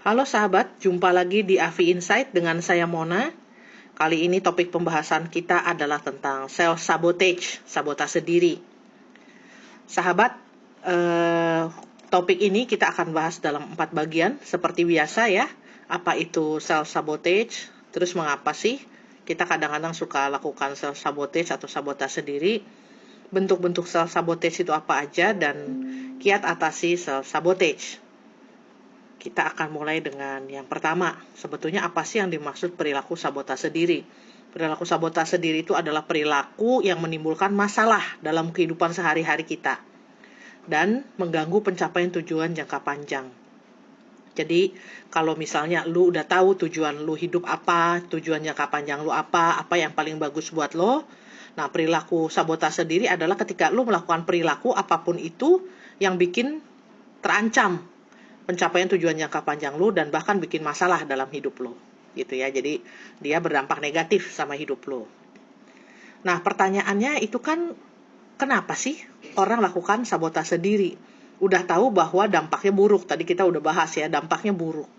Halo sahabat, jumpa lagi di Avi Insight dengan saya Mona. Kali ini topik pembahasan kita adalah tentang self-sabotage, sabotase diri. Sahabat, topik ini kita akan bahas dalam 4 bagian seperti biasa ya. Apa itu self-sabotage, terus mengapa sih kita kadang-kadang suka lakukan self-sabotage atau sabotase diri, bentuk-bentuk self-sabotage itu apa aja, dan kiat atasi self-sabotage. Kita akan mulai dengan yang pertama. Sebetulnya apa sih yang dimaksud perilaku sabotase diri? Perilaku sabotase diri itu adalah perilaku yang menimbulkan masalah dalam kehidupan sehari-hari kita dan mengganggu pencapaian tujuan jangka panjang. Jadi kalau misalnya lu udah tahu tujuan lu hidup apa, tujuan jangka panjang lu apa yang paling bagus buat lo. Nah, perilaku sabotase diri adalah ketika lu melakukan perilaku apapun itu yang bikin terancam pencapaian tujuan jangka panjang lu dan bahkan bikin masalah dalam hidup lu, gitu ya. Jadi dia berdampak negatif sama hidup lu. Nah, pertanyaannya itu kan, kenapa sih orang lakukan sabotase diri? Udah tahu bahwa dampaknya buruk, tadi kita udah bahas ya, dampaknya buruk.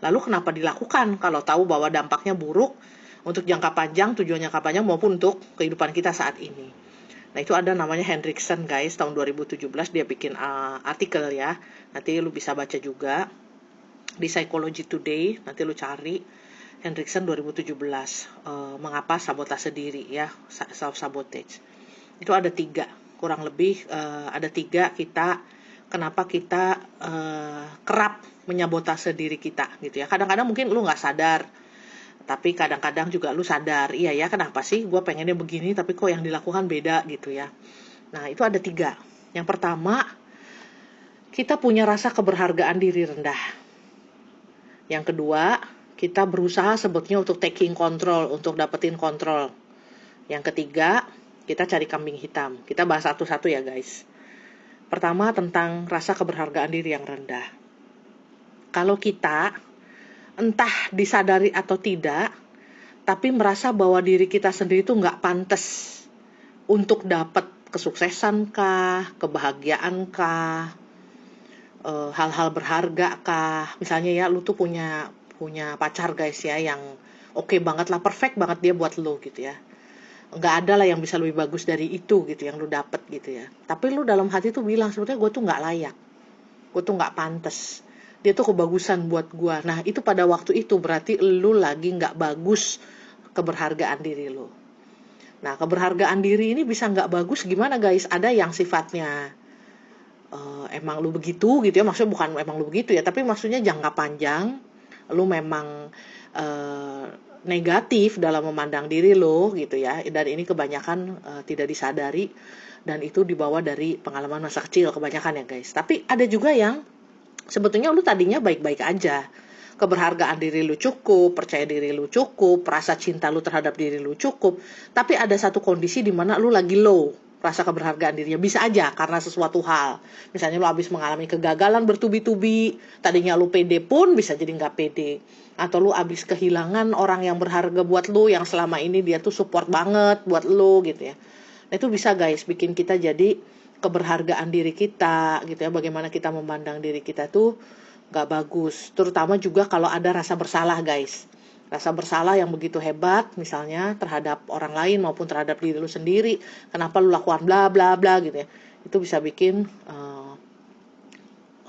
Lalu kenapa dilakukan kalau tahu bahwa dampaknya buruk untuk jangka panjang, tujuan jangka panjang maupun untuk kehidupan kita saat ini? Nah, itu ada namanya Hendrickson, guys, tahun 2017 dia bikin artikel ya. Nanti lu bisa baca juga di Psychology Today, nanti lu cari Hendrickson 2017, mengapa sabotase diri ya, self-sabotage. Itu ada 3, kurang lebih ada 3 kenapa kita kerap menyabotase diri kita gitu ya. Kadang-kadang mungkin lu gak sadar, tapi kadang-kadang juga lu sadar, iya ya, kenapa sih gue pengennya begini tapi kok yang dilakukan beda gitu ya. Nah, itu ada 3. Yang pertama, kita punya rasa keberhargaan diri rendah. Yang kedua, kita berusaha sebetulnya untuk taking control, untuk dapetin kontrol. Yang ketiga, kita cari kambing hitam. Kita bahas satu-satu ya guys. Pertama, tentang rasa keberhargaan diri yang rendah. Kalau kita entah disadari atau tidak, tapi merasa bahwa diri kita sendiri itu nggak pantas untuk dapat kesuksesan kah, kebahagiaan kah, hal-hal berharga kah. Misalnya ya, lu tuh punya pacar guys ya, yang oke banget lah, perfect banget dia buat lu gitu ya. Nggak ada lah yang bisa lebih bagus dari itu gitu yang lu dapet gitu ya. Tapi lu dalam hati tuh bilang, sebetulnya gue tuh nggak layak, gue tuh nggak pantas, dia tuh kebagusan buat gue. Nah, itu pada waktu itu berarti lu lagi nggak bagus keberhargaan diri lu. Nah, keberhargaan diri ini bisa nggak bagus gimana guys? Ada yang sifatnya emang lu begitu gitu ya, maksudnya bukan emang lu begitu ya, tapi maksudnya jangka panjang lu memang negatif dalam memandang diri lu gitu ya, dan ini kebanyakan tidak disadari, dan itu dibawa dari pengalaman masa kecil kebanyakan ya guys. Tapi ada juga yang sebetulnya lu tadinya baik-baik aja, keberhargaan diri lu cukup, percaya diri lu cukup, rasa cinta lu terhadap diri lu cukup, tapi ada satu kondisi di mana lu lagi low rasa keberhargaan dirinya. Bisa aja karena sesuatu hal, misalnya lu habis mengalami kegagalan bertubi-tubi, tadinya lu pede pun bisa jadi nggak pede, atau lu habis kehilangan orang yang berharga buat lu, yang selama ini dia tuh support banget buat lu gitu ya. Nah, itu bisa guys bikin kita jadi keberhargaan diri kita gitu ya, bagaimana kita memandang diri kita tuh gak bagus. Terutama juga kalau ada rasa bersalah guys, rasa bersalah yang begitu hebat, misalnya terhadap orang lain maupun terhadap diri lu sendiri. Kenapa lu lakukan bla bla bla gitu ya, itu bisa bikin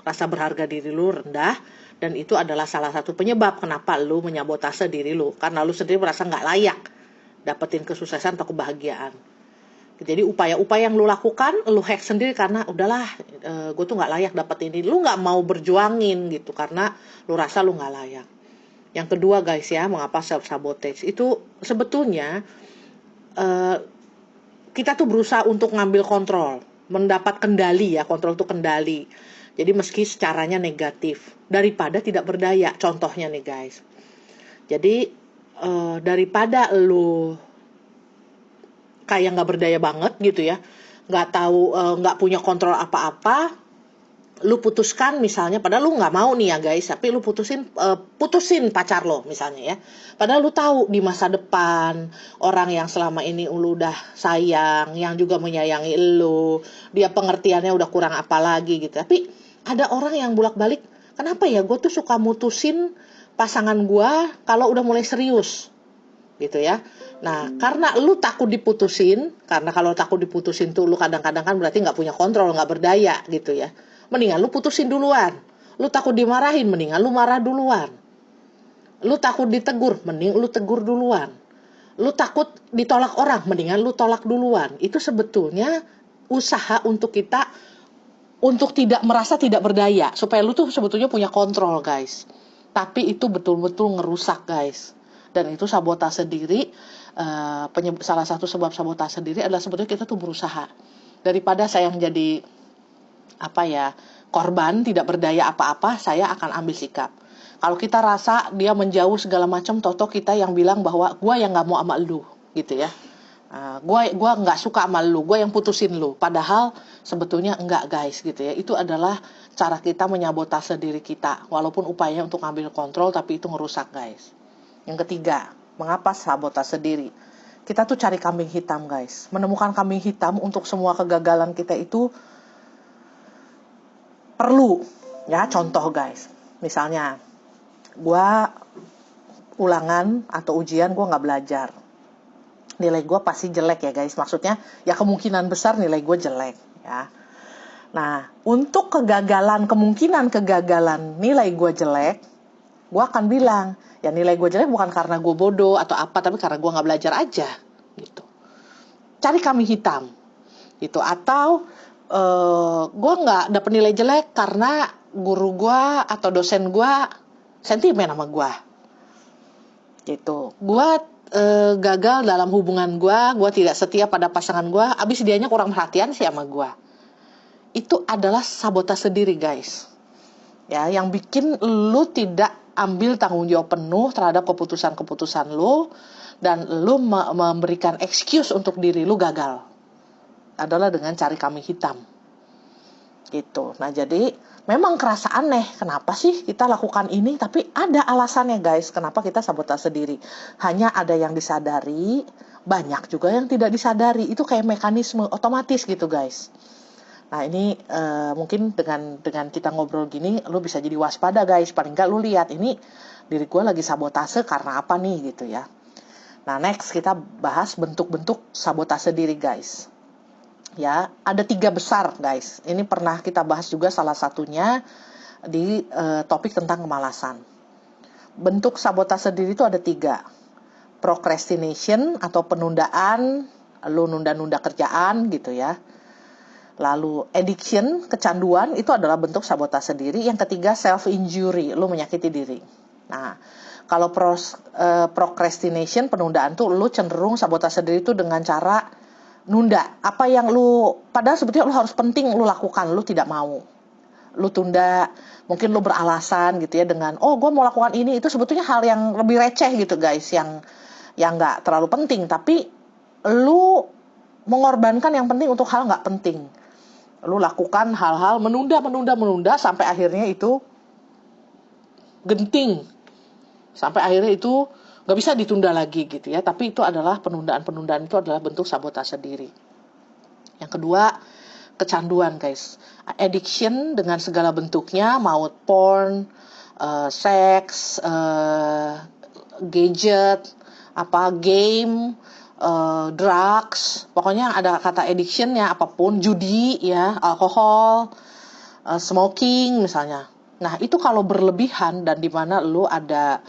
rasa berharga diri lu rendah, dan itu adalah salah satu penyebab kenapa lu menyabotase diri lu, karena lu sendiri merasa gak layak dapetin kesuksesan atau kebahagiaan. Jadi upaya-upaya yang lu lakukan, lu hack sendiri karena udahlah, gue tuh nggak layak dapet ini. Lu nggak mau berjuangin gitu karena lu rasa lu nggak layak. Yang kedua guys ya, mengapa self-sabotage? Itu sebetulnya kita tuh berusaha untuk ngambil kontrol, mendapat kendali ya, kontrol itu kendali. Jadi meski secaranya negatif, daripada tidak berdaya. Contohnya nih guys, jadi daripada lu kayak nggak berdaya banget gitu ya, nggak tahu, nggak punya kontrol apa-apa, lu putuskan misalnya, padahal lu nggak mau nih ya guys, tapi lu putusin pacar lo misalnya ya, padahal lu tahu di masa depan orang yang selama ini lu udah sayang, yang juga menyayangi lu, dia pengertiannya udah kurang apa lagi gitu, tapi ada orang yang bolak-balik kenapa ya gue tuh suka mutusin pasangan gue kalau udah mulai serius gitu ya. Nah, karena lu takut diputusin, karena kalau takut diputusin tuh lu kadang-kadang kan berarti nggak punya kontrol, nggak berdaya gitu ya. Mendingan lu putusin duluan. Lu takut dimarahin, mendingan lu marah duluan. Lu takut ditegur, mending lu tegur duluan. Lu takut ditolak orang, mendingan lu tolak duluan. Itu sebetulnya usaha untuk kita untuk tidak merasa tidak berdaya, supaya lu tuh sebetulnya punya kontrol, guys. Tapi itu betul-betul ngerusak, guys. Dan itu sabotase diri. Salah satu sebab sabotase diri adalah sebetulnya kita tuh berusaha. Daripada saya yang jadi korban, tidak berdaya apa-apa, saya akan ambil sikap. Kalau kita rasa dia menjauh segala macam, toto kita yang bilang bahwa gue yang nggak mau sama lu, gitu ya. Gue nggak suka sama lu, gue yang putusin lu. Padahal sebetulnya enggak, guys, gitu ya. Itu adalah cara kita menyabotase diri kita. Walaupun upayanya untuk ambil kontrol, tapi itu ngerusak, guys. Yang ketiga, mengapa sabotase diri? Kita tuh cari kambing hitam, guys. Menemukan kambing hitam untuk semua kegagalan kita itu perlu. Ya, contoh, guys. Misalnya, gue ulangan atau ujian gue nggak belajar. Nilai gue pasti jelek ya, guys. Maksudnya, ya kemungkinan besar nilai gue jelek, ya. Nah, untuk kemungkinan kegagalan nilai gue jelek, gue akan bilang, ya nilai gue jelek bukan karena gue bodoh atau apa, tapi karena gue nggak belajar aja, gitu. Cari kambing hitam, gitu. Atau gue nggak dapet nilai jelek karena guru gue atau dosen gue sentimen sama gue, gitu. Gue gagal dalam hubungan gue tidak setia pada pasangan gue, abis dianya kurang perhatian sih sama gue. Itu adalah sabotase diri, guys. Ya, yang bikin lu tidak ambil tanggung jawab penuh terhadap keputusan-keputusan lu, dan lu memberikan excuse untuk diri lu gagal. Adalah dengan cari kambing hitam. Gitu. Nah, jadi memang kerasa aneh, kenapa sih kita lakukan ini, tapi ada alasannya, guys, kenapa kita sabotase diri. Hanya ada yang disadari, banyak juga yang tidak disadari. Itu kayak mekanisme otomatis gitu, guys. Nah, ini mungkin dengan kita ngobrol gini, lu bisa jadi waspada, guys. Paling nggak lu lihat, ini diri gue lagi sabotase karena apa nih, gitu ya. Nah, next kita bahas bentuk-bentuk sabotase diri, guys. Ya, ada 3 besar, guys. Ini pernah kita bahas juga salah satunya di topik tentang kemalasan. Bentuk sabotase diri itu ada 3. Procrastination atau penundaan, lu nunda-nunda kerjaan gitu ya. Lalu addiction, kecanduan, itu adalah bentuk sabotase diri. Yang ketiga self-injury, lu menyakiti diri. Nah, kalau procrastination, penundaan tuh lu cenderung sabotase diri itu dengan cara nunda. Apa yang padahal sebetulnya lu harus penting lu lakukan, lu tidak mau. Lu tunda, mungkin lu beralasan gitu ya dengan, gue mau lakukan ini, itu sebetulnya hal yang lebih receh gitu, guys, yang nggak terlalu penting, tapi lu mengorbankan yang penting untuk hal nggak penting. Lu lakukan hal-hal menunda sampai akhirnya itu genting, sampai akhirnya itu nggak bisa ditunda lagi gitu ya. Tapi itu adalah penundaan itu adalah bentuk sabotase diri. Yang kedua, kecanduan, guys. Addiction dengan segala bentuknya, mau porn, seks, gadget, game, drugs, pokoknya ada kata addiction ya, apapun, judi ya, alkohol, smoking misalnya. Nah, itu kalau berlebihan dan di mana lu ada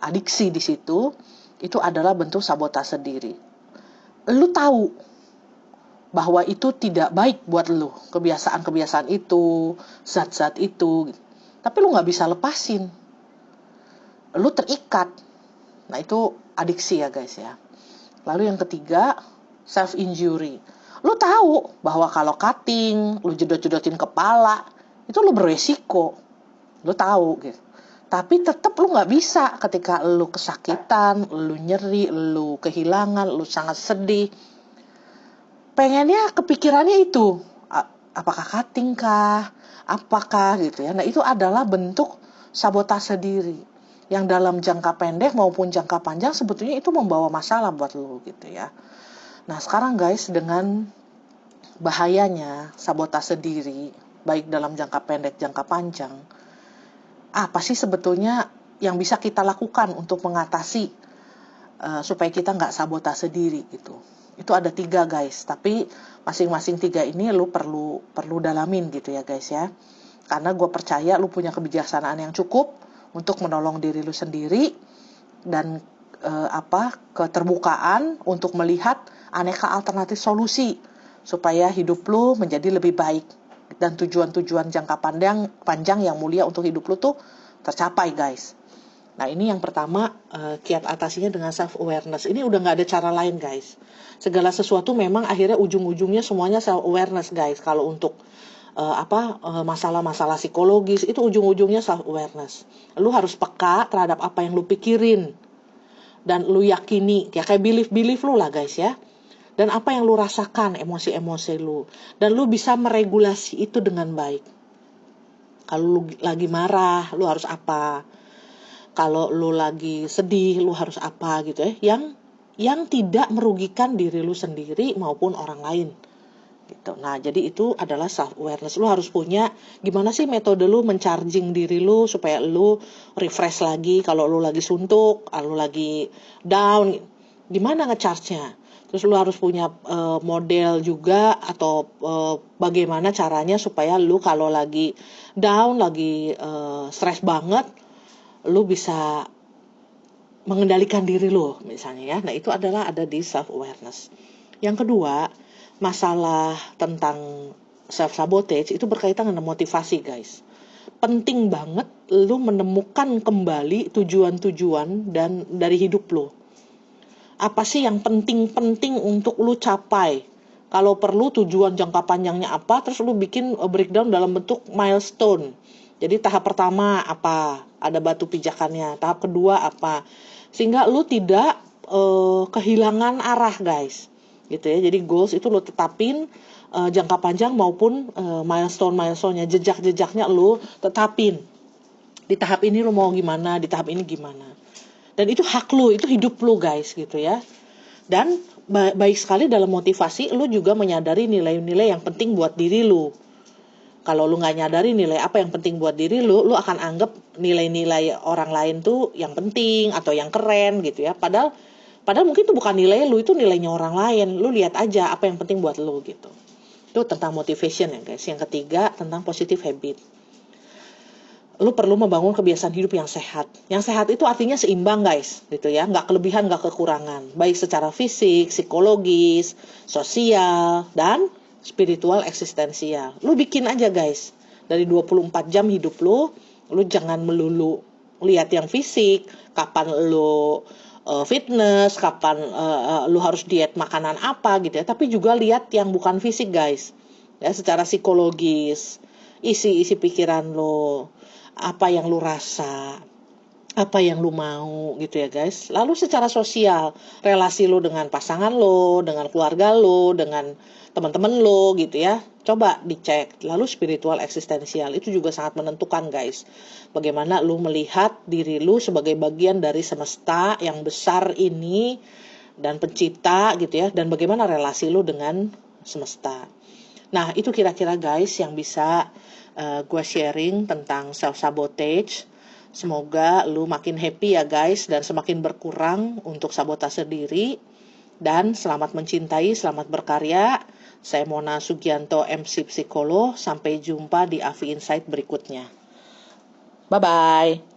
adiksi di situ, itu adalah bentuk sabotase diri. Lu tahu bahwa itu tidak baik buat lu, kebiasaan-kebiasaan itu, zat-zat itu, tapi lu nggak bisa lepasin. Lu terikat. Nah, itu adiksi ya, guys ya. Lalu yang ketiga, self-injury. Lu tahu bahwa kalau cutting, lu jedot-jedotin kepala, itu lu beresiko. Lu tahu gitu. Tapi tetap lu nggak bisa ketika lu kesakitan, lu nyeri, lu kehilangan, lu sangat sedih. Pengennya kepikirannya itu, apakah cutting kah? Apakah gitu ya. Nah, itu adalah bentuk sabotase diri yang dalam jangka pendek maupun jangka panjang sebetulnya itu membawa masalah buat lu gitu ya. Nah, sekarang, guys, dengan bahayanya sabotase diri baik dalam jangka pendek, jangka panjang, apa sih sebetulnya yang bisa kita lakukan untuk mengatasi supaya kita nggak sabotase diri gitu. Itu ada 3 guys, tapi masing-masing 3 ini lu perlu dalamin gitu ya guys ya. Karena gue percaya lu punya kebijaksanaan yang cukup untuk menolong diri lu sendiri dan keterbukaan untuk melihat aneka alternatif solusi supaya hidup lu menjadi lebih baik dan tujuan-tujuan jangka panjang yang mulia untuk hidup lu tuh tercapai guys. Nah ini yang pertama, kiat atasinya dengan self awareness. Ini udah nggak ada cara lain guys. Segala sesuatu memang akhirnya ujung-ujungnya semuanya self awareness guys. Kalau untuk masalah-masalah psikologis itu ujung-ujungnya self awareness. Lu harus peka terhadap apa yang lu pikirin dan lu yakini, kayak belief lu lah guys ya. Dan apa yang lu rasakan, emosi-emosi lu, dan lu bisa meregulasi itu dengan baik. Kalau lu lagi marah, lu harus apa? Kalau lu lagi sedih, lu harus apa gitu ya? Yang tidak merugikan diri lu sendiri maupun orang lain. Gitu. Nah, jadi itu adalah self awareness. Lu harus punya gimana sih metode lu mencharging diri lu supaya lu refresh lagi kalau lu lagi suntuk, lu lagi down. Gimana ngecharge-nya? Terus lu harus punya model juga atau bagaimana caranya supaya lu kalau lagi down, lagi stres banget, lu bisa mengendalikan diri lu misalnya ya. Nah, itu adalah ada di self awareness. Yang kedua, masalah tentang self sabotage itu berkaitan dengan motivasi guys. Penting banget lu menemukan kembali tujuan-tujuan dan dari hidup lu. Apa sih yang penting-penting untuk lu capai? Kalau perlu tujuan jangka panjangnya apa, terus lu bikin breakdown dalam bentuk milestone. Jadi tahap pertama apa? Ada batu pijakannya. Tahap kedua apa? Sehingga lu tidak kehilangan arah guys. Gitu ya. Jadi goals itu lu tetapin jangka panjang maupun milestone-milestone-nya, jejak-jejaknya lu tetapin. Di tahap ini lu mau gimana, di tahap ini gimana. Dan itu hak lu, itu hidup lu guys gitu ya. Dan baik sekali dalam motivasi lu juga menyadari nilai-nilai yang penting buat diri lu. Kalau lu nggak nyadari nilai apa yang penting buat diri lu akan anggap nilai-nilai orang lain tuh yang penting atau yang keren gitu ya. Padahal mungkin itu bukan nilai lu, itu nilainya orang lain. Lu lihat aja apa yang penting buat lu gitu. Itu tentang motivation ya guys. Yang ketiga tentang positive habit. Lu perlu membangun kebiasaan hidup yang sehat. Yang sehat itu artinya seimbang guys, gitu ya. Nggak kelebihan, nggak kekurangan. Baik secara fisik, psikologis, sosial, dan spiritual eksistensial. Lu bikin aja guys. Dari 24 jam hidup lu jangan melulu lihat yang fisik, kapan lu fitness, kapan lu harus diet makanan apa gitu ya. Tapi juga lihat yang bukan fisik guys. Ya, secara psikologis, isi pikiran lu, apa yang lu rasa, apa yang lu mau gitu ya guys. Lalu secara sosial, relasi lu dengan pasangan lu, dengan keluarga lu, dengan teman-teman lu gitu ya. Coba dicek. Lalu spiritual eksistensial itu juga sangat menentukan guys. Bagaimana lu melihat diri lu sebagai bagian dari semesta yang besar ini dan pencipta gitu ya. Dan bagaimana relasi lu dengan semesta. Nah itu kira-kira guys yang bisa gue sharing tentang self-sabotage. Semoga lu makin happy ya guys dan semakin berkurang untuk sabotase diri. Dan selamat mencintai, selamat berkarya. Saya Mona Sugianto, MC Psikolog. Sampai jumpa di Avi Insight berikutnya. Bye-bye.